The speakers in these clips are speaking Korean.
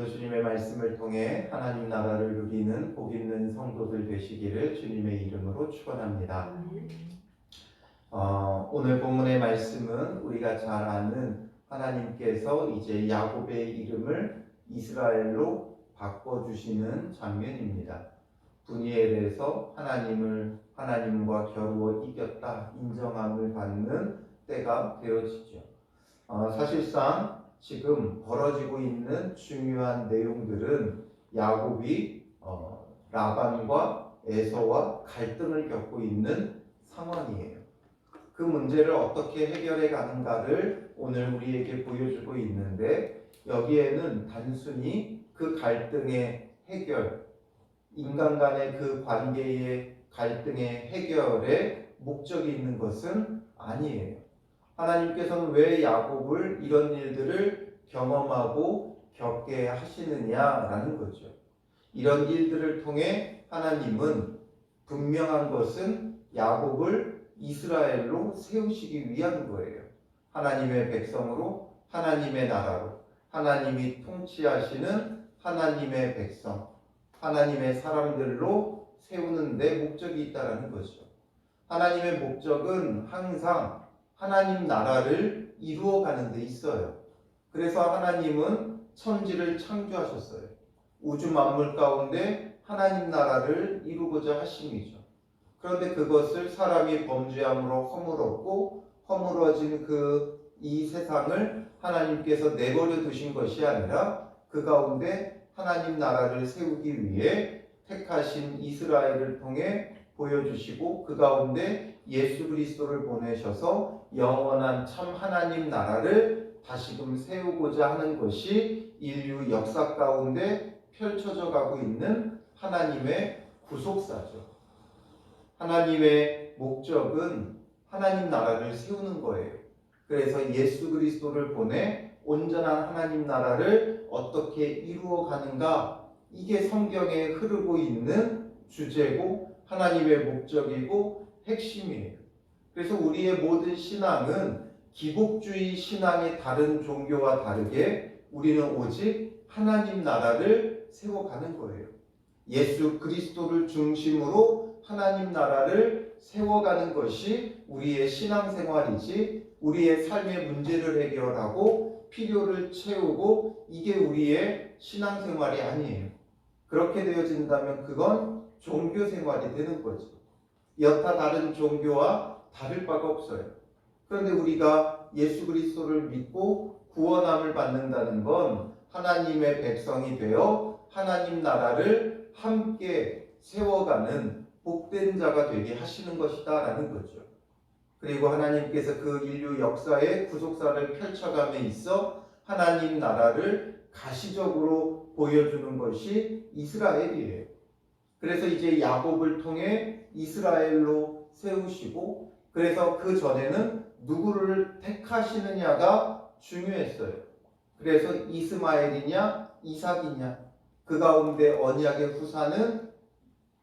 오늘도 주님의 말씀을 통해 하나님 나라를 누리는 복 있는 성도들 되시기를 주님의 이름으로 축원합니다. 오늘 본문의 말씀은 우리가 잘 아는 하나님께서 이제 야곱의 이름을 이스라엘로 바꿔주시는 장면입니다. 분이엘에서 하나님과 겨루어 이겼다 인정함을 받는 때가 되어지죠. 사실상 지금 벌어지고 있는 중요한 내용들은 야곱이 라반과 에서와 갈등을 겪고 있는 상황이에요. 그 문제를 어떻게 해결해 가는가를 오늘 우리에게 보여주고 있는데, 여기에는 단순히 그 갈등의 해결, 인간 간의 그 관계의 갈등의 해결에 목적이 있는 것은 아니에요. 하나님께서는 왜 야곱을 이런 일들을 경험하고 겪게 하시느냐라는 거죠. 이런 일들을 통해 하나님은 분명한 것은 야곱을 이스라엘로 세우시기 위한 거예요. 하나님의 백성으로, 하나님의 나라로, 하나님이 통치하시는 하나님의 백성, 하나님의 사람들로 세우는 데 목적이 있다는 거죠. 하나님의 목적은 항상 하나님 나라를 이루어가는 데 있어요. 그래서 하나님은 천지를 창조하셨어요. 우주 만물 가운데 하나님 나라를 이루고자 하심이죠. 그런데 그것을 사람이 범죄함으로 허물었고, 허물어진 이 세상을 하나님께서 내버려 두신 것이 아니라 그 가운데 하나님 나라를 세우기 위해 택하신 이스라엘을 통해 보여주시고, 그 가운데 예수 그리스도를 보내셔서 영원한 참 하나님 나라를 다시금 세우고자 하는 것이 인류 역사 가운데 펼쳐져 가고 있는 하나님의 구속사죠. 하나님의 목적은 하나님 나라를 세우는 거예요. 그래서 예수 그리스도를 보내 온전한 하나님 나라를 어떻게 이루어 가는가, 이게 성경에 흐르고 있는 주제고 하나님의 목적이고 핵심이에요. 그래서 우리의 모든 신앙은 기복주의 신앙의 다른 종교와 다르게 우리는 오직 하나님 나라를 세워가는 거예요. 예수 그리스도를 중심으로 하나님 나라를 세워가는 것이 우리의 신앙생활이지, 우리의 삶의 문제를 해결하고 필요를 채우고 이게 우리의 신앙생활이 아니에요. 그렇게 되어진다면 그건 종교생활이 되는 거죠. 여타 다른 종교와 다를 바가 없어요. 그런데 우리가 예수 그리스도를 믿고 구원함을 받는다는 건 하나님의 백성이 되어 하나님 나라를 함께 세워가는 복된 자가 되게 하시는 것이다 라는 거죠. 그리고 하나님께서 그 인류 역사의 구속사를 펼쳐감에 있어 하나님 나라를 가시적으로 보여주는 것이 이스라엘이에요. 그래서 이제 야곱을 통해 이스라엘로 세우시고, 그래서 그 전에는 누구를 택하시느냐가 중요했어요. 그래서 이스마엘이냐 이삭이냐, 그 가운데 언약의 후사는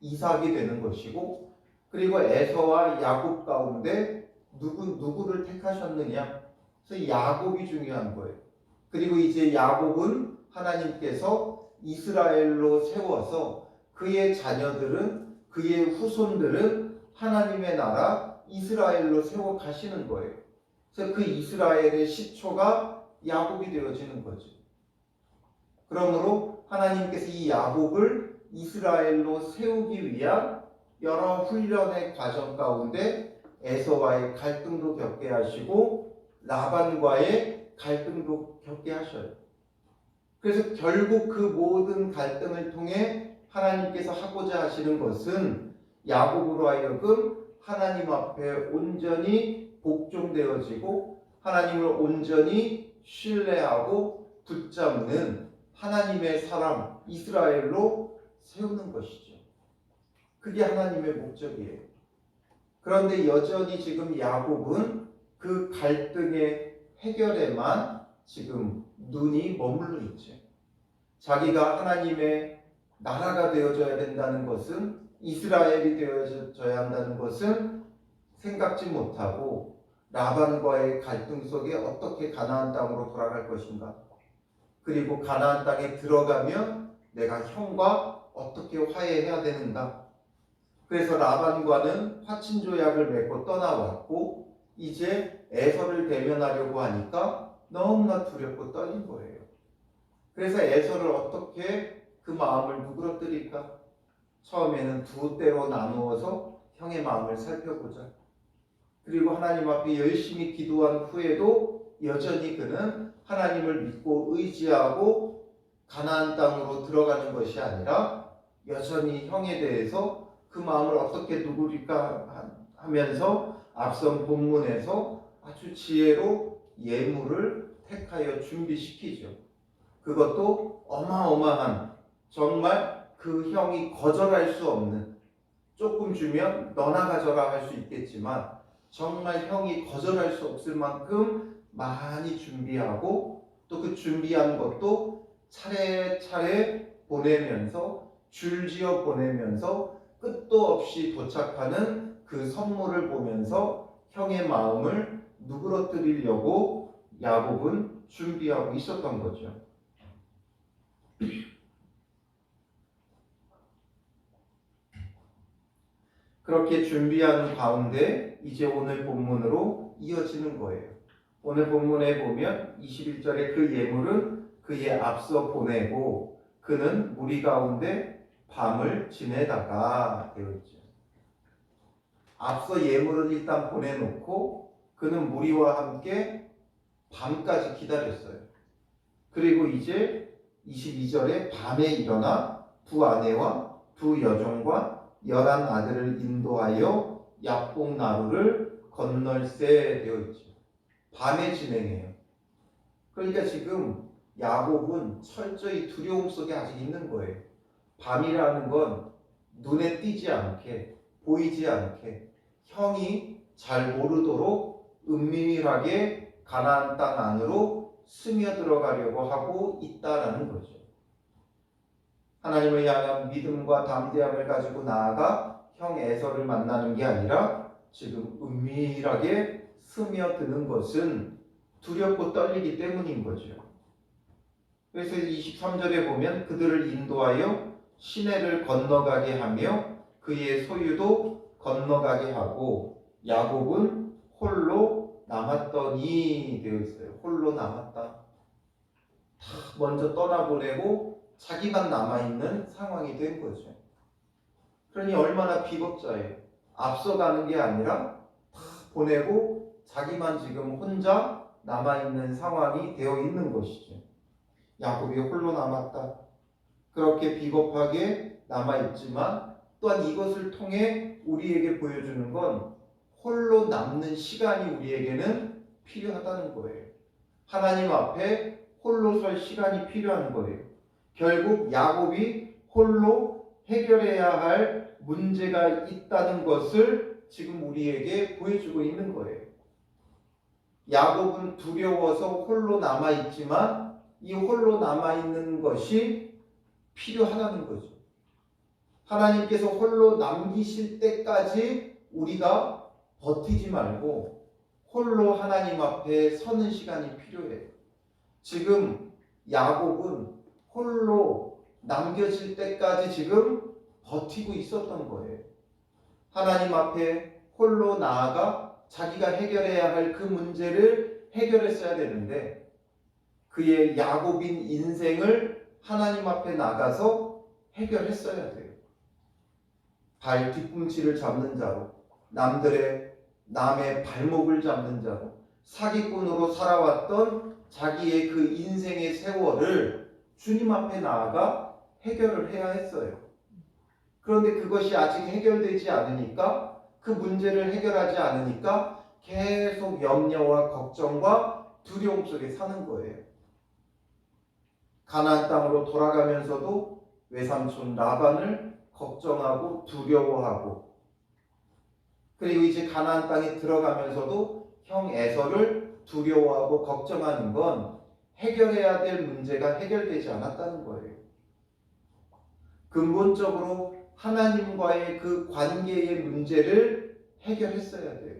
이삭이 되는 것이고, 그리고 에서와 야곱 가운데 누구를 택하셨느냐, 그래서 야곱이 중요한 거예요. 그리고 이제 야곱은 하나님께서 이스라엘로 세워서 그의 자녀들은, 그의 후손들은 하나님의 나라 이스라엘로 세워 가시는 거예요. 그래서 그 이스라엘의 시초가 야곱이 되어지는 거죠. 그러므로 하나님께서 이 야곱을 이스라엘로 세우기 위한 여러 훈련의 과정 가운데 에서와의 갈등도 겪게 하시고 라반과의 갈등도 겪게 하셔요. 그래서 결국 그 모든 갈등을 통해 하나님께서 하고자 하시는 것은 야곱으로 하여금 하나님 앞에 온전히 복종되어지고 하나님을 온전히 신뢰하고 붙잡는 하나님의 사람 이스라엘로 세우는 것이죠. 그게 하나님의 목적이에요. 그런데 여전히 지금 야곱은 그 갈등의 해결에만 지금 눈이 머물러 있죠. 자기가 하나님의 나라가 되어져야 된다는 것은, 이스라엘이 되어져야 한다는 것은 생각지 못하고 라반과의 갈등 속에 어떻게 가나안 땅으로 돌아갈 것인가, 그리고 가나안 땅에 들어가면 내가 형과 어떻게 화해해야 되는가. 그래서 라반과는 화친조약을 맺고 떠나왔고 이제 에서를 대면하려고 하니까 너무나 두렵고 떨린 거예요. 그래서 에서를 어떻게 그 마음을 누그러뜨릴까? 처음에는 두 때로 나누어서 형의 마음을 살펴보자. 그리고 하나님 앞에 열심히 기도한 후에도 여전히 그는 하나님을 믿고 의지하고 가나안 땅으로 들어가는 것이 아니라 여전히 형에 대해서 그 마음을 어떻게 누구릴까 하면서 앞선 본문에서 아주 지혜로 예물을 택하여 준비시키죠. 그것도 어마어마한, 정말 그 형이 거절할 수 없는, 조금 주면 너나 가져라 할 수 있겠지만 정말 형이 거절할 수 없을 만큼 많이 준비하고 또 그 준비한 것도 차례차례 보내면서 줄지어 보내면서 끝도 없이 도착하는 그 선물을 보면서 형의 마음을 누그러뜨리려고 야곱은 준비하고 있었던 거죠. 그렇게 준비하는 가운데 이제 오늘 본문으로 이어지는 거예요. 오늘 본문에 보면 21절에 그 예물은 그의 앞서 보내고 그는 무리 가운데 밤을 지내다가 되어 있죠. 앞서 예물을 일단 보내놓고 그는 무리와 함께 밤까지 기다렸어요. 그리고 이제 22절에 밤에 일어나 두 아내와 두 여종과 11 아들을 인도하여 약복 나루를 건널세 되어 있죠. 밤에 진행해요. 그러니까 지금 야곱은 철저히 두려움 속에 아직 있는 거예요. 밤이라는 건 눈에 띄지 않게, 보이지 않게 형이 잘 모르도록 은밀하게 가나안 땅 안으로 스며들어가려고 하고 있다라는 거죠. 하나님을 향한 믿음과 담대함을 가지고 나아가 형 에서를 만나는 게 아니라 지금 은밀하게 스며드는 것은 두렵고 떨리기 때문인 거죠. 그래서 23절에 보면 그들을 인도하여 시내를 건너가게 하며 그의 소유도 건너가게 하고 야곱은 홀로 남았더니 되어 있어요. 홀로 남았다. 다 먼저 떠나보내고 자기만 남아있는 상황이 된 거죠. 그러니 얼마나 비겁자예요. 앞서가는 게 아니라 다 보내고 자기만 지금 혼자 남아있는 상황이 되어 있는 것이죠. 야곱이 홀로 남았다. 그렇게 비겁하게 남아있지만 또한 이것을 통해 우리에게 보여주는 건 홀로 남는 시간이 우리에게는 필요하다는 거예요. 하나님 앞에 홀로 설 시간이 필요한 거예요. 결국 야곱이 홀로 해결해야 할 문제가 있다는 것을 지금 우리에게 보여주고 있는 거예요. 야곱은 두려워서 홀로 남아있지만 이 홀로 남아있는 것이 필요하다는 거죠. 하나님께서 홀로 남기실 때까지 우리가 버티지 말고 홀로 하나님 앞에 서는 시간이 필요해요. 지금 야곱은 홀로 남겨질 때까지 지금 버티고 있었던 거예요. 하나님 앞에 홀로 나아가 자기가 해결해야 할 그 문제를 해결했어야 되는데 그의 야곱인 인생을 하나님 앞에 나가서 해결했어야 돼요. 발 뒤꿈치를 잡는 자로, 남의 발목을 잡는 자로, 사기꾼으로 살아왔던 자기의 그 인생의 세월을 주님 앞에 나아가 해결을 해야 했어요. 그런데 그것이 아직 해결되지 않으니까, 그 문제를 해결하지 않으니까 계속 염려와 걱정과 두려움 속에 사는 거예요. 가나안 땅으로 돌아가면서도 외삼촌 라반을 걱정하고 두려워하고, 그리고 이제 가나안 땅에 들어가면서도 형 에서를 두려워하고 걱정하는 건 해결해야 될 문제가 해결되지 않았다는 거예요. 근본적으로 하나님과의 그 관계의 문제를 해결했어야 돼요.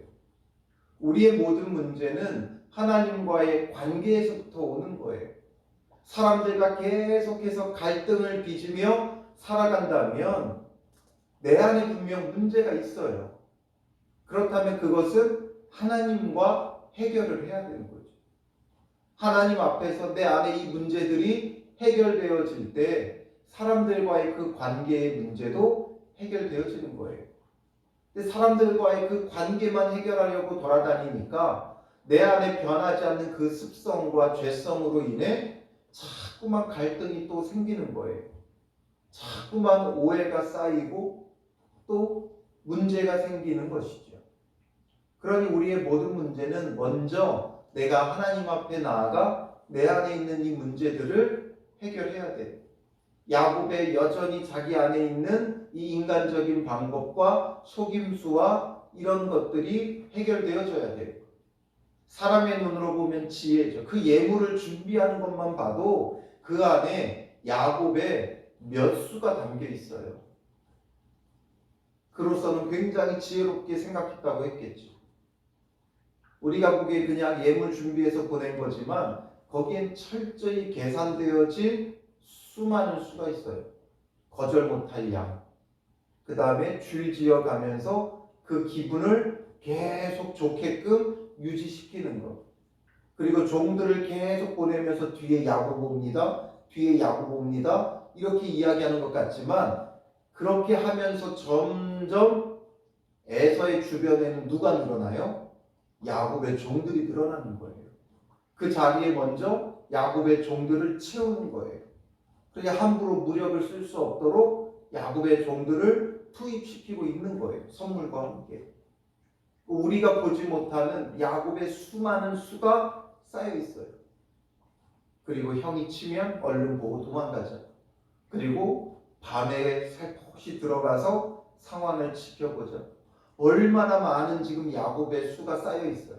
우리의 모든 문제는 하나님과의 관계에서부터 오는 거예요. 사람들과 계속해서 갈등을 빚으며 살아간다면 내 안에 분명 문제가 있어요. 그렇다면 그것은 하나님과 해결을 해야 되는 거죠. 하나님 앞에서 내 안에 이 문제들이 해결되어질 때 사람들과의 그 관계의 문제도 해결되어지는 거예요. 근데 사람들과의 그 관계만 해결하려고 돌아다니니까 내 안에 변하지 않는 그 습성과 죄성으로 인해 자꾸만 갈등이 또 생기는 거예요. 자꾸만 오해가 쌓이고 또 문제가 생기는 것이죠. 그러니 우리의 모든 문제는 먼저 내가 하나님 앞에 나아가 내 안에 있는 이 문제들을 해결해야 돼요. 야곱의 여전히 자기 안에 있는 이 인간적인 방법과 속임수와 이런 것들이 해결되어져야 돼요. 사람의 눈으로 보면 지혜죠. 그 예물을 준비하는 것만 봐도 그 안에 야곱의 몇 수가 담겨 있어요. 그로서는 굉장히 지혜롭게 생각했다고 했겠죠. 우리가 보기에 그냥 예물 준비해서 보낸 거지만 거기엔 철저히 계산되어진 수많은 수가 있어요. 거절 못할 양. 그 다음에 줄지어 가면서 그 기분을 계속 좋게끔 유지시키는 것. 그리고 종들을 계속 보내면서 뒤에 야곱 옵니다. 뒤에 야곱 옵니다. 이렇게 이야기하는 것 같지만 그렇게 하면서 점점 에서의 주변에는 누가 늘어나요? 야곱의 종들이 늘어나는 거예요. 그 자리에 먼저 야곱의 종들을 채우는 거예요. 그러니까 함부로 무력을 쓸 수 없도록 야곱의 종들을 투입시키고 있는 거예요. 선물과 함께. 우리가 보지 못하는 야곱의 수많은 수가 쌓여 있어요. 그리고 형이 치면 얼른 보고 도망가자. 그리고 밤에 살포시 들어가서 상황을 지켜보자. 얼마나 많은 지금 야곱의 수가 쌓여 있어요.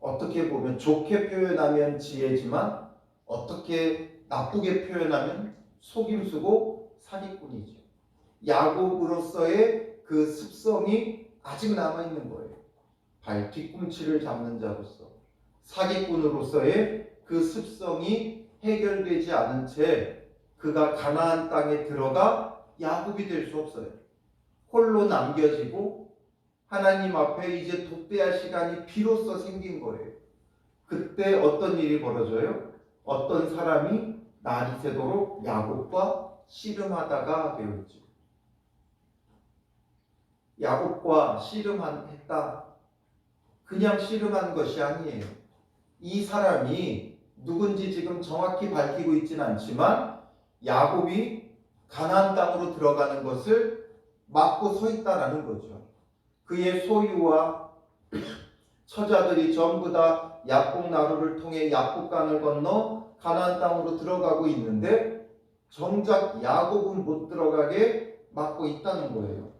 어떻게 보면 좋게 표현하면 지혜지만 어떻게 나쁘게 표현하면 속임수고 사기꾼이죠. 야곱으로서의 그 습성이 아직 남아있는 거예요. 발 뒤꿈치를 잡는 자로서 사기꾼으로서의 그 습성이 해결되지 않은 채 그가 가나안 땅에 들어가 야곱이 될 수 없어요. 홀로 남겨지고 하나님 앞에 이제 독대할 시간이 비로소 생긴 거예요. 그때 어떤 일이 벌어져요? 어떤 사람이 날이 새도록 야곱과 씨름하다가 되었죠. 야곱과 씨름했다. 그냥 씨름한 것이 아니에요. 이 사람이 누군지 지금 정확히 밝히고 있지는 않지만 야곱이 가나안 땅으로 들어가는 것을 막고 서 있다라는 거죠. 그의 소유와 처자들이 전부 다 야복 나루를 통해 야복강을 건너 가나안 땅으로 들어가고 있는데 정작 야곱은 못 들어가게 막고 있다는 거예요.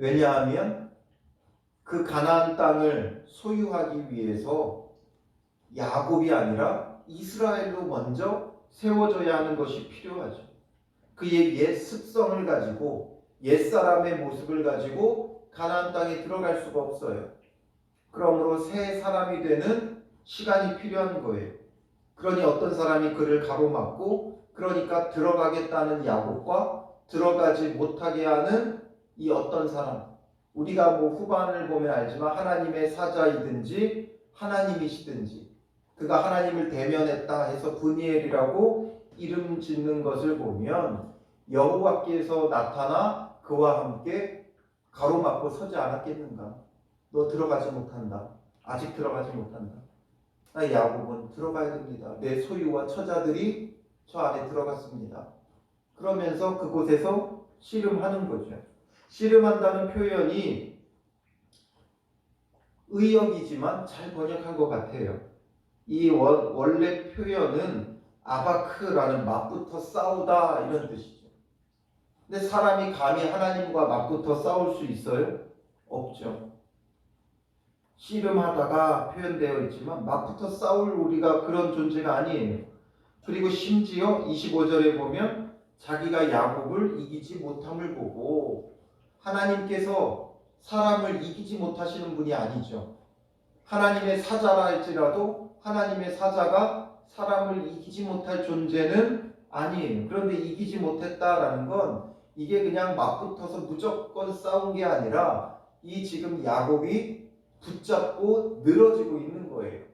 왜냐하면 그 가나안 땅을 소유하기 위해서 야곱이 아니라 이스라엘로 먼저 세워져야 하는 것이 필요하죠. 그의 옛 습성을 가지고 옛사람의 모습을 가지고 가나안 땅에 들어갈 수가 없어요. 그러므로 새 사람이 되는 시간이 필요한 거예요. 그러니 어떤 사람이 그를 가로막고 그러니까 들어가겠다는 야곱과 들어가지 못하게 하는 이 어떤 사람, 우리가 뭐 후반을 보면 알지만 하나님의 사자이든지 하나님이시든지 그가 하나님을 대면했다 해서 브니엘이라고 이름 짓는 것을 보면 여호와께서 나타나 그와 함께 가로막고 서지 않았겠는가? 너 들어가지 못한다. 아직 들어가지 못한다. 야곱은 들어가야 됩니다. 내 소유와 처자들이 저 안에 들어갔습니다. 그러면서 그곳에서 씨름하는 거죠. 씨름한다는 표현이 의역이지만 잘 번역한 것 같아요. 이 원래 표현은 아바크라는 맞붙어 싸우다 이런 뜻이죠. 근데 사람이 감히 하나님과 맞붙어 싸울 수 있어요? 없죠. 씨름하다가 표현되어 있지만 맞붙어 싸울 우리가 그런 존재가 아니에요. 그리고 심지어 25절에 보면 자기가 야곱을 이기지 못함을 보고 하나님께서 사람을 이기지 못하시는 분이 아니죠. 하나님의 사자라 할지라도 하나님의 사자가 사람을 이기지 못할 존재는 아니에요. 그런데 이기지 못했다라는 건 이게 그냥 맞붙어서 무조건 싸운 게 아니라 이 지금 야곱이 붙잡고 늘어지고 있는 거예요.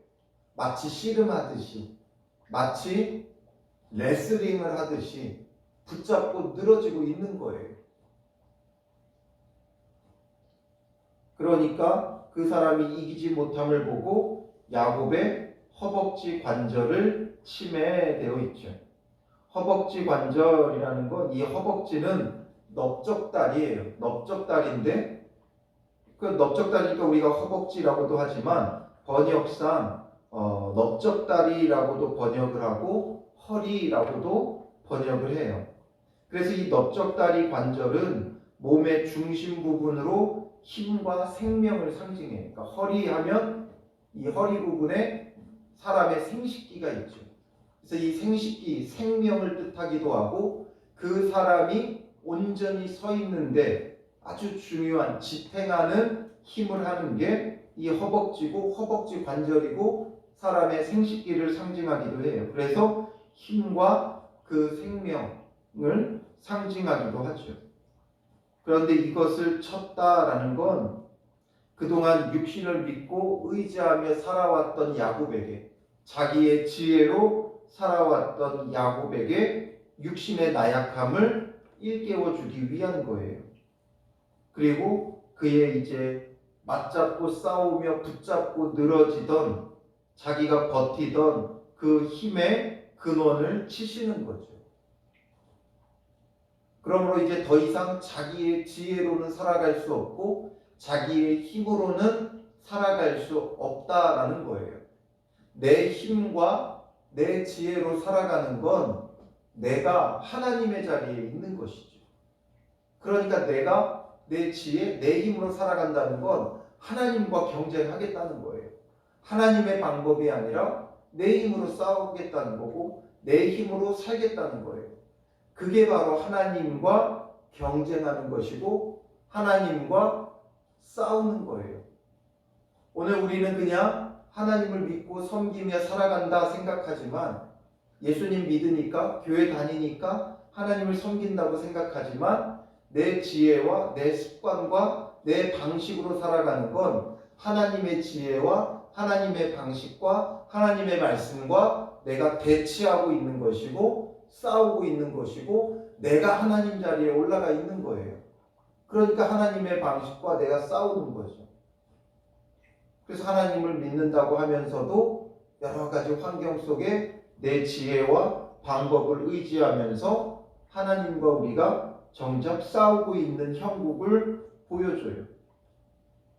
마치 씨름하듯이, 마치 레슬링을 하듯이 붙잡고 늘어지고 있는 거예요. 그러니까 그 사람이 이기지 못함을 보고 야곱의 허벅지 관절을 침해되어 있죠. 허벅지 관절이라는 건 이 허벅지는 넓적다리예요. 넓적다리인데 그 넓적다리니까 우리가 허벅지라고도 하지만 번역상 넓적다리라고도 번역을 하고 허리라고도 번역을 해요. 그래서 이 넓적다리 관절은 몸의 중심 부분으로 힘과 생명을 상징해요. 그러니까 허리 하면 이 허리 부분에 사람의 생식기가 있죠. 그래서 이 생식기, 생명을 뜻하기도 하고 그 사람이 온전히 서 있는데 아주 중요한 지탱하는 힘을 하는 게 이 허벅지고 허벅지 관절이고 사람의 생식기를 상징하기도 해요. 그래서 힘과 그 생명을 상징하기도 하죠. 그런데 이것을 쳤다라는 건 그동안 육신을 믿고 의지하며 살아왔던 야곱에게, 자기의 지혜로 살아왔던 야곱에게 육신의 나약함을 일깨워주기 위한 거예요. 그리고 그의 이제 맞잡고 싸우며 붙잡고 늘어지던 자기가 버티던 그 힘의 근원을 치시는 거죠. 그러므로 이제 더 이상 자기의 지혜로는 살아갈 수 없고 자기의 힘으로는 살아갈 수 없다라는 거예요. 내 힘과 내 지혜로 살아가는 건 내가 하나님의 자리에 있는 것이죠. 그러니까 내가 내 지혜, 내 힘으로 살아간다는 건 하나님과 경쟁하겠다는 거예요. 하나님의 방법이 아니라 내 힘으로 싸우겠다는 거고 내 힘으로 살겠다는 거예요. 그게 바로 하나님과 경쟁하는 것이고 하나님과 싸우는 거예요. 오늘 우리는 그냥 하나님을 믿고 섬기며 살아간다 생각하지만 예수님 믿으니까 교회 다니니까 하나님을 섬긴다고 생각하지만 내 지혜와 내 습관과 내 방식으로 살아가는 건 하나님의 지혜와 하나님의 방식과 하나님의 말씀과 내가 대치하고 있는 것이고 싸우고 있는 것이고 내가 하나님 자리에 올라가 있는 거예요. 그러니까 하나님의 방식과 내가 싸우는 거죠. 그래서 하나님을 믿는다고 하면서도 여러 가지 환경 속에 내 지혜와 방법을 의지하면서 하나님과 우리가 정작 싸우고 있는 형국을 보여줘요.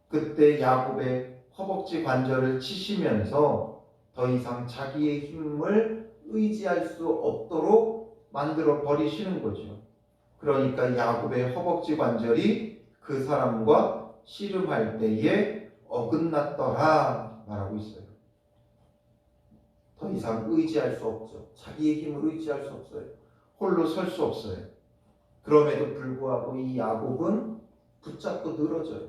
그때 야곱의 허벅지 관절을 치시면서 더 이상 자기의 힘을 의지할 수 없도록 만들어 버리시는 거죠. 그러니까 야곱의 허벅지 관절이 그 사람과 씨름할 때에 어긋났더라 말하고 있어요. 더 이상 의지할 수 없죠. 자기의 힘을 의지할 수 없어요. 홀로 설 수 없어요. 그럼에도 불구하고 이 야곱은 붙잡고 늘어져요.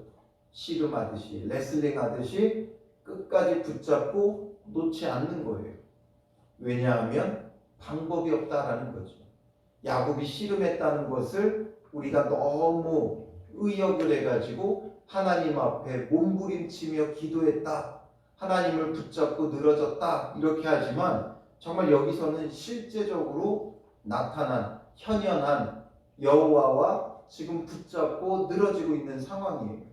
씨름하듯이, 레슬링하듯이 끝까지 붙잡고 놓지 않는 거예요. 왜냐하면 방법이 없다라는 거죠. 야곱이 씨름했다는 것을 우리가 너무 의역을 해가지고 하나님 앞에 몸부림치며 기도했다, 하나님을 붙잡고 늘어졌다 이렇게 하지만 정말 여기서는 실제적으로 나타난 현현한 여호와와 지금 붙잡고 늘어지고 있는 상황이에요.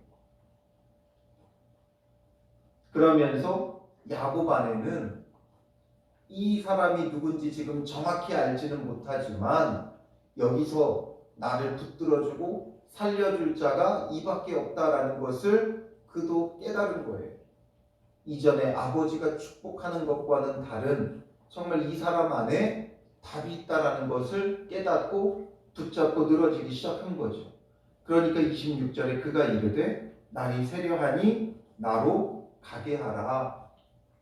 그러면서 야곱 안에는 이 사람이 누군지 지금 정확히 알지는 못하지만 여기서 나를 붙들어주고 살려줄 자가 이밖에 없다라는 것을 그도 깨달은 거예요. 이전에 아버지가 축복하는 것과는 다른 정말 이 사람 안에 답이 있다라는 것을 깨닫고 붙잡고 늘어지기 시작한 거죠. 그러니까 26절에 그가 이르되 날이 새려하니 나로 가게 하라.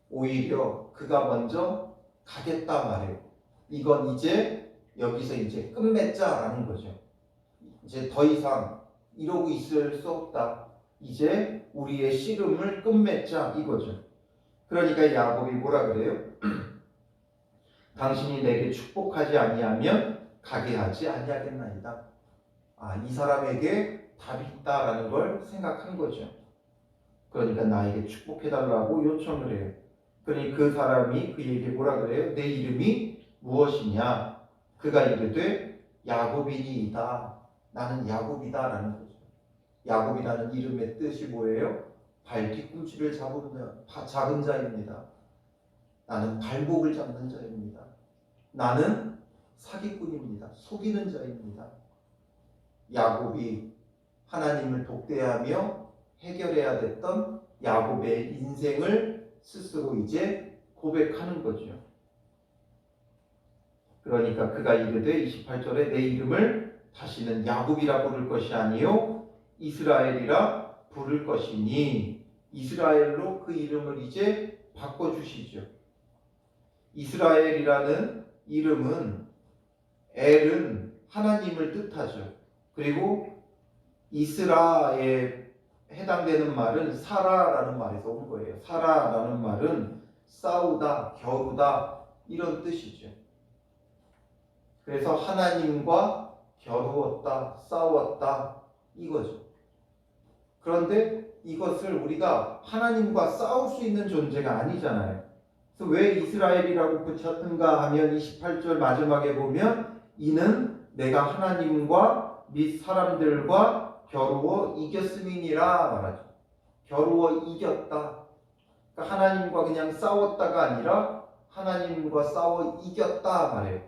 오히려 그가 먼저 가겠다 말해요. 이건 이제 여기서 이제 끝맺자라는 거죠. 이제 더 이상 이러고 있을 수 없다. 이제 우리의 씨름을 끝맺자 이거죠. 그러니까 야곱이 뭐라 그래요? 당신이 내게 축복하지 아니하면 가게 하지 아니하겠나이다. 이 사람에게 답이 있다라는 걸 생각한 거죠. 그러니까 나에게 축복해달라고 요청을 해요. 그러니 그 사람이 그에게 뭐라 그래요? 내 이름이 무엇이냐? 그가 이르되 야곱이니이다. 나는 야곱이다라는 거죠. 야곱이라는 이름의 뜻이 뭐예요? 발 뒤꿈치를 잡은 자입니다. 나는 발목을 잡는 자입니다. 나는 사기꾼입니다. 속이는 자입니다. 야곱이 하나님을 독대하며 해결해야 됐던 야곱의 인생을 스스로 이제 고백하는 거죠. 그러니까 그가 이르되 28절에 내 이름을 다시는 야곱이라 부를 것이 아니요 이스라엘이라 부를 것이니, 이스라엘로 그 이름을 이제 바꿔주시죠. 이스라엘이라는 이름은 엘은 하나님을 뜻하죠. 그리고 이스라에 해당되는 말은 사라라는 말에서 온 거예요. 사라라는 말은 싸우다, 겨루다 이런 뜻이죠. 그래서 하나님과 겨루었다, 싸웠다 이거죠. 그런데 이것을 우리가 하나님과 싸울 수 있는 존재가 아니잖아요. 그래서 왜 이스라엘이라고 붙였는가 하면 28절 마지막에 보면 이는 내가 하나님과 및 사람들과 겨루어 이겼음이니라 말하죠. 겨루어 이겼다. 그러니까 하나님과 그냥 싸웠다가 아니라 하나님과 싸워 이겼다 말해요.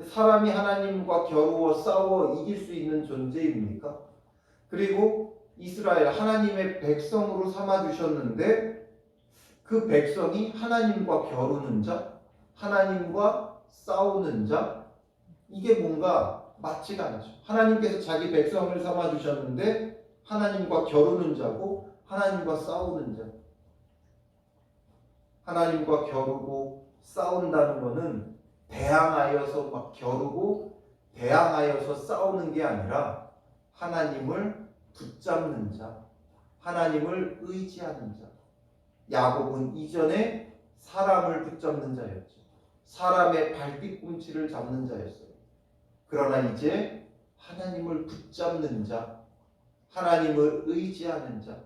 사람이 하나님과 겨루어 싸워 이길 수 있는 존재입니까? 그리고 이스라엘 하나님의 백성으로 삼아주셨는데 그 백성이 하나님과 겨루는 자, 하나님과 싸우는 자, 이게 뭔가 맞지가 않죠. 하나님께서 자기 백성을 삼아주셨는데 하나님과 겨루는 자고 하나님과 싸우는 자. 하나님과 겨루고 싸운다는 것은 대항하여서 막 겨루고 대항하여서 싸우는 게 아니라 하나님을 붙잡는 자, 하나님을 의지하는 자. 야곱은 이전에 사람을 붙잡는 자였죠. 사람의 발뒤꿈치를 잡는 자였어요. 그러나 이제 하나님을 붙잡는 자, 하나님을 의지하는 자,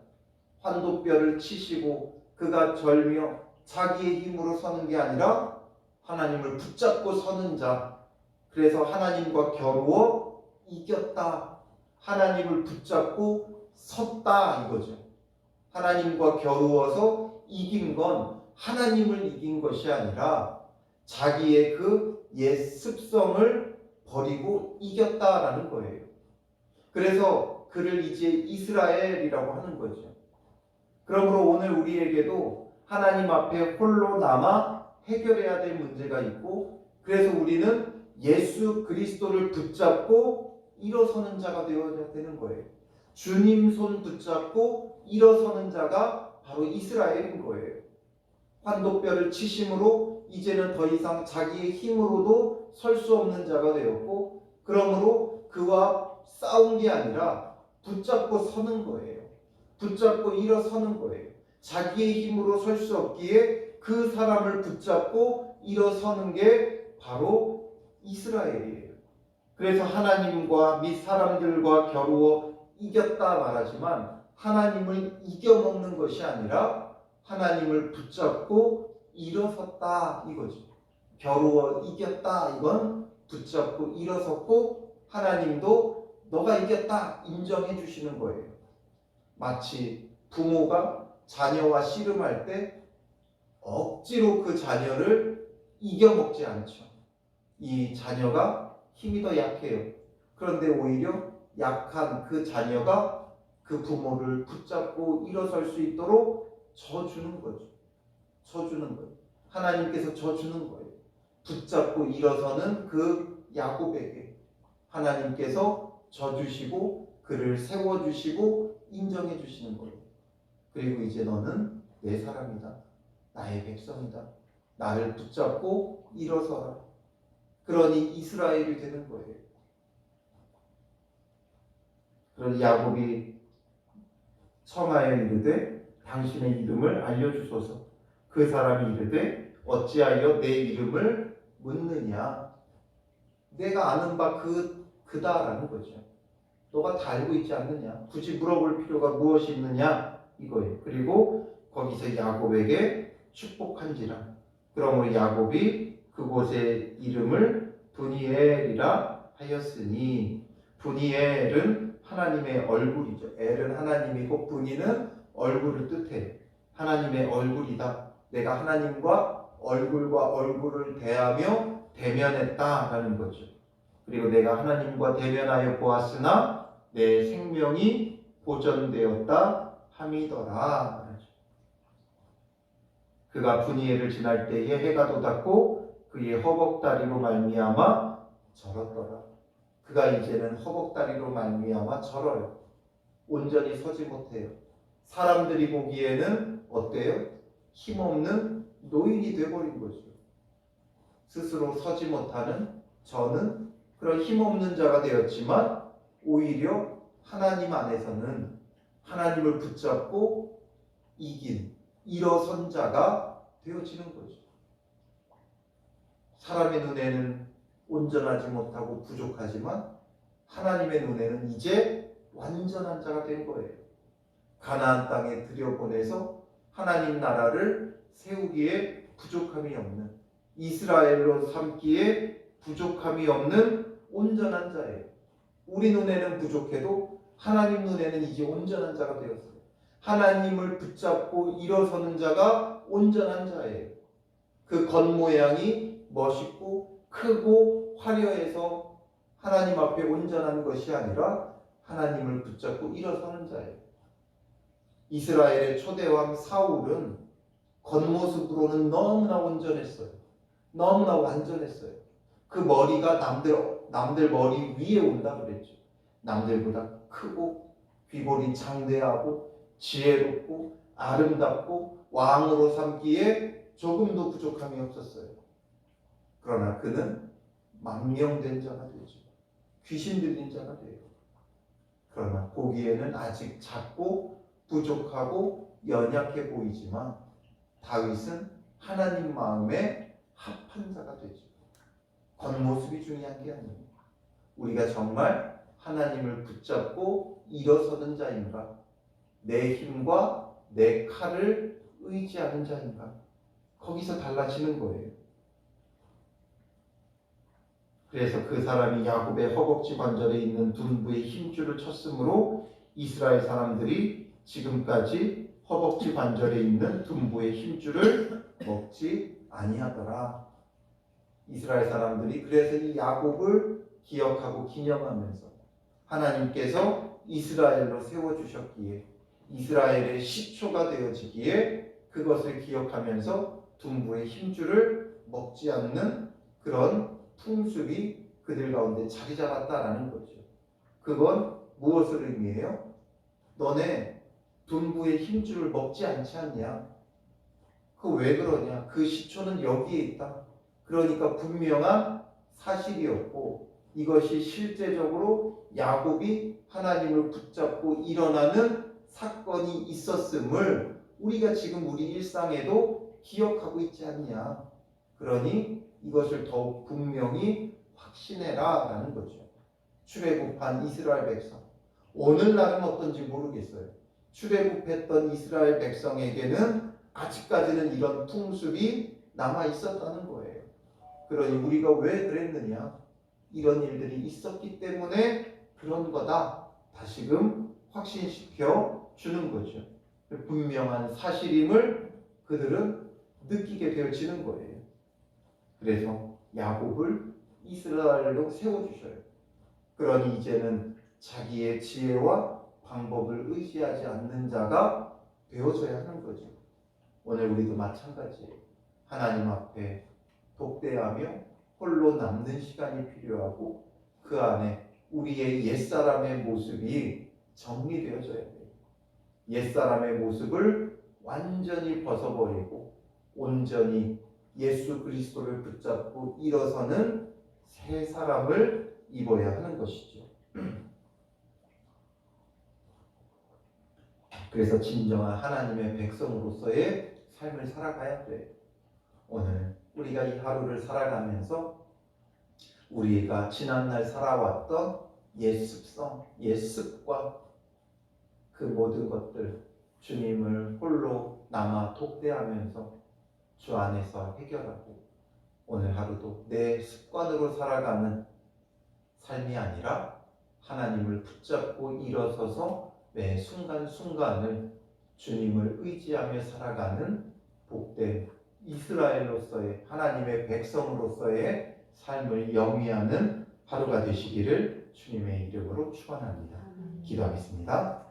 환도뼈를 치시고 그가 절며 자기의 힘으로 서는 게 아니라 하나님을 붙잡고 서는 자. 그래서 하나님과 겨루어 이겼다. 하나님을 붙잡고 섰다 이거죠. 하나님과 겨루어서 이긴 건 하나님을 이긴 것이 아니라 자기의 그 옛 습성을 버리고 이겼다라는 거예요. 그래서 그를 이제 이스라엘이라고 하는 거죠. 그러므로 오늘 우리에게도 하나님 앞에 홀로 남아 해결해야 될 문제가 있고, 그래서 우리는 예수 그리스도를 붙잡고 일어서는 자가 되어야 되는 거예요. 주님 손 붙잡고 일어서는 자가 바로 이스라엘인 거예요. 환도뼈를 치심으로 이제는 더 이상 자기의 힘으로도 설 수 없는 자가 되었고, 그러므로 그와 싸운 게 아니라 붙잡고 서는 거예요. 붙잡고 일어서는 거예요. 자기의 힘으로 설 수 없기에 그 사람을 붙잡고 일어서는 게 바로 이스라엘이에요. 그래서 하나님과 및 사람들과 겨루어 이겼다 말하지만 하나님을 이겨먹는 것이 아니라 하나님을 붙잡고 일어섰다 이거죠. 겨루어 이겼다 이건 붙잡고 일어섰고 하나님도 너가 이겼다 인정해 주시는 거예요. 마치 부모가 자녀와 씨름할 때 억지로 그 자녀를 이겨먹지 않죠. 이 자녀가 힘이 더 약해요. 그런데 오히려 약한 그 자녀가 그 부모를 붙잡고 일어설 수 있도록 져주는 거죠. 져주는 거예요. 하나님께서 져주는 거예요. 붙잡고 일어서는 그 야곱에게 하나님께서 져주시고 그를 세워주시고 인정해 주시는 거예요. 그리고 이제 너는 내 사람이다. 나의 백성이다. 나를 붙잡고 일어서라. 그러니 이스라엘이 되는 거예요. 그런 야곱이 청하여 이르되 당신의 이름을 알려주소서. 그 사람이 이르되 어찌하여 내 이름을 묻느냐. 내가 아는 바 그다라는 거죠. 너가 다 알고 있지 않느냐. 굳이 물어볼 필요가 무엇이 있느냐 이거예요. 그리고 거기서 야곱에게 축복한지라. 그러므로 야곱이 그곳의 이름을 브니엘이라 하였으니, 브니엘은 하나님의 얼굴이죠. 엘은 하나님이고 브니는 얼굴을 뜻해요. 하나님의 얼굴이다. 내가 하나님과 얼굴과 얼굴을 대하며 대면했다라는 거죠. 그리고 내가 하나님과 대면하여 보았으나 내 생명이 보존되었다 함이더라. 그가 브니엘을 지날 때에 해가 돋았고 그의 허벅다리로 말미암아 절었더라. 그가 이제는 허벅다리로 말미암아 절어요. 온전히 서지 못해요. 사람들이 보기에는 어때요? 힘없는 노인이 되어버린 거죠. 스스로 서지 못하는 저는 그런 힘없는 자가 되었지만 오히려 하나님 안에서는 하나님을 붙잡고 이긴 일어선 자가 되어지는 거죠. 사람의 눈에는 온전하지 못하고 부족하지만 하나님의 눈에는 이제 완전한 자가 된 거예요. 가나안 땅에 들여보내서 하나님 나라를 세우기에 부족함이 없는, 이스라엘로 삼기에 부족함이 없는 온전한 자예요. 우리 눈에는 부족해도 하나님 눈에는 이제 온전한 자가 되었어요. 하나님을 붙잡고 일어서는 자가 온전한 자예요. 그 겉모양이 멋있고 크고 화려해서 하나님 앞에 온전한 것이 아니라 하나님을 붙잡고 일어서는 자예요. 이스라엘의 초대왕 사울은 겉모습으로는 너무나 온전했어요. 너무나 완전했어요. 그 머리가 남들 머리 위에 온다 그랬죠. 남들보다 크고 귀골이 장대하고 지혜롭고 아름답고 왕으로 삼기에 조금도 부족함이 없었어요. 그러나 그는 망령된 자가 되죠. 귀신 들린 자가 돼요. 그러나 보기에는 아직 작고 부족하고 연약해 보이지만 다윗은 하나님 마음에 합한 자가 되죠. 겉모습이 중요한 게 아니에요. 우리가 정말 하나님을 붙잡고 일어서는 자인가? 내 힘과 내 칼을 의지하는 자인가? 거기서 달라지는 거예요. 그래서 그 사람이 야곱의 허벅지 관절에 있는 둔부의 힘줄을 쳤으므로 이스라엘 사람들이 지금까지 허벅지 관절에 있는 둔부의 힘줄을 먹지 아니하더라. 이스라엘 사람들이 그래서 이 야곱을 기억하고 기념하면서 하나님께서 이스라엘로 세워주셨기에 이스라엘의 시초가 되어지기에 그것을 기억하면서 둔부의 힘줄을 먹지 않는 그런 풍습이 그들 가운데 자리 잡았다라는 거죠. 그건 무엇을 의미해요? 너네 둔부의 힘줄을 먹지 않지 않냐? 그 왜 그러냐? 그 시초는 여기에 있다. 그러니까 분명한 사실이었고 이것이 실제적으로 야곱이 하나님을 붙잡고 일어나는 사건이 있었음을 우리가 지금 우리 일상에도 기억하고 있지 않냐? 그러니 이것을 더욱 분명히 확신해라 라는 거죠. 출애굽한 이스라엘 백성, 오늘날은 어떤지 모르겠어요. 출애굽했던 이스라엘 백성에게는 아직까지는 이런 풍습이 남아 있었다는 거예요. 그러니 우리가 왜 그랬느냐? 이런 일들이 있었기 때문에 그런 거다. 다시금 확신시켜 주는 거죠. 분명한 사실임을 그들은 느끼게 되어지는 거예요. 그래서 야곱을 이스라엘로 세워주셔요. 그러니 이제는 자기의 지혜와 방법을 의지하지 않는 자가 되어져야 하는 거죠. 오늘 우리도 마찬가지예요. 하나님 앞에 독대하며 홀로 남는 시간이 필요하고 그 안에 우리의 옛사람의 모습이 정리되어져야 돼요. 옛사람의 모습을 완전히 벗어버리고 온전히 예수 그리스도를 붙잡고 일어서는 새 사람을 입어야 하는 것이죠. 그래서 진정한 하나님의 백성으로서의 삶을 살아가야 돼. 오늘 우리가 이 하루를 살아가면서 우리가 지난날 살아왔던 옛 습성, 옛 습관, 그 모든 것들 주님을 홀로 남아 독대하면서 주 안에서 해결하고, 오늘 하루도 내 습관으로 살아가는 삶이 아니라 하나님을 붙잡고 일어서서 매 순간순간을 주님을 의지하며 살아가는 복된 이스라엘로서의, 하나님의 백성으로서의 삶을 영위하는 하루가 되시기를 주님의 이름으로 축원합니다. 기도하겠습니다.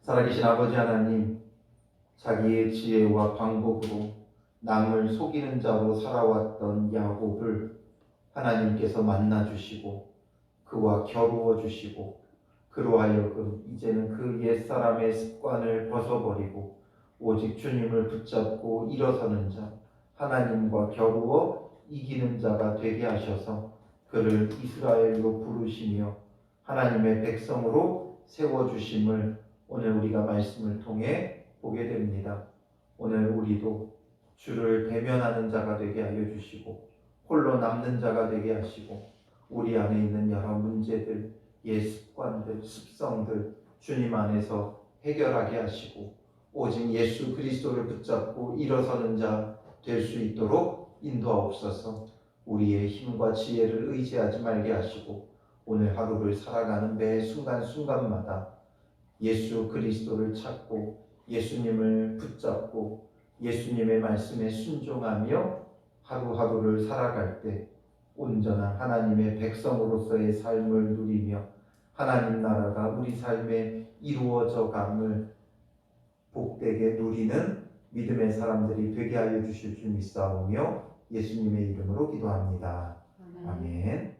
살아계신 아버지 하나님, 자기의 지혜와 방법으로 남을 속이는 자로 살아왔던 야곱을 하나님께서 만나주시고 그와 겨루어 주시고, 그로 하여금 이제는 그 옛사람의 습관을 벗어버리고 오직 주님을 붙잡고 일어서는 자, 하나님과 겨루어 이기는 자가 되게 하셔서 그를 이스라엘로 부르시며 하나님의 백성으로 세워주심을 오늘 우리가 말씀을 통해 보게 됩니다. 오늘 우리도 주를 대면하는 자가 되게 하여 주시고 홀로 남는 자가 되게 하시고, 우리 안에 있는 여러 문제들, 옛 습관들, 습성들 주님 안에서 해결하게 하시고 오직 예수 그리스도를 붙잡고 일어서는 자 될 수 있도록 인도하옵소서. 우리의 힘과 지혜를 의지하지 말게 하시고 오늘 하루를 살아가는 매 순간순간마다 예수 그리스도를 찾고 예수님을 붙잡고 예수님의 말씀에 순종하며 하루하루를 살아갈 때 온전한 하나님의 백성으로서의 삶을 누리며 하나님 나라가 우리 삶에 이루어져 감을 복되게 누리는 믿음의 사람들이 되게 하여 주실 줄 믿사오며 예수님의 이름으로 기도합니다. 아멘.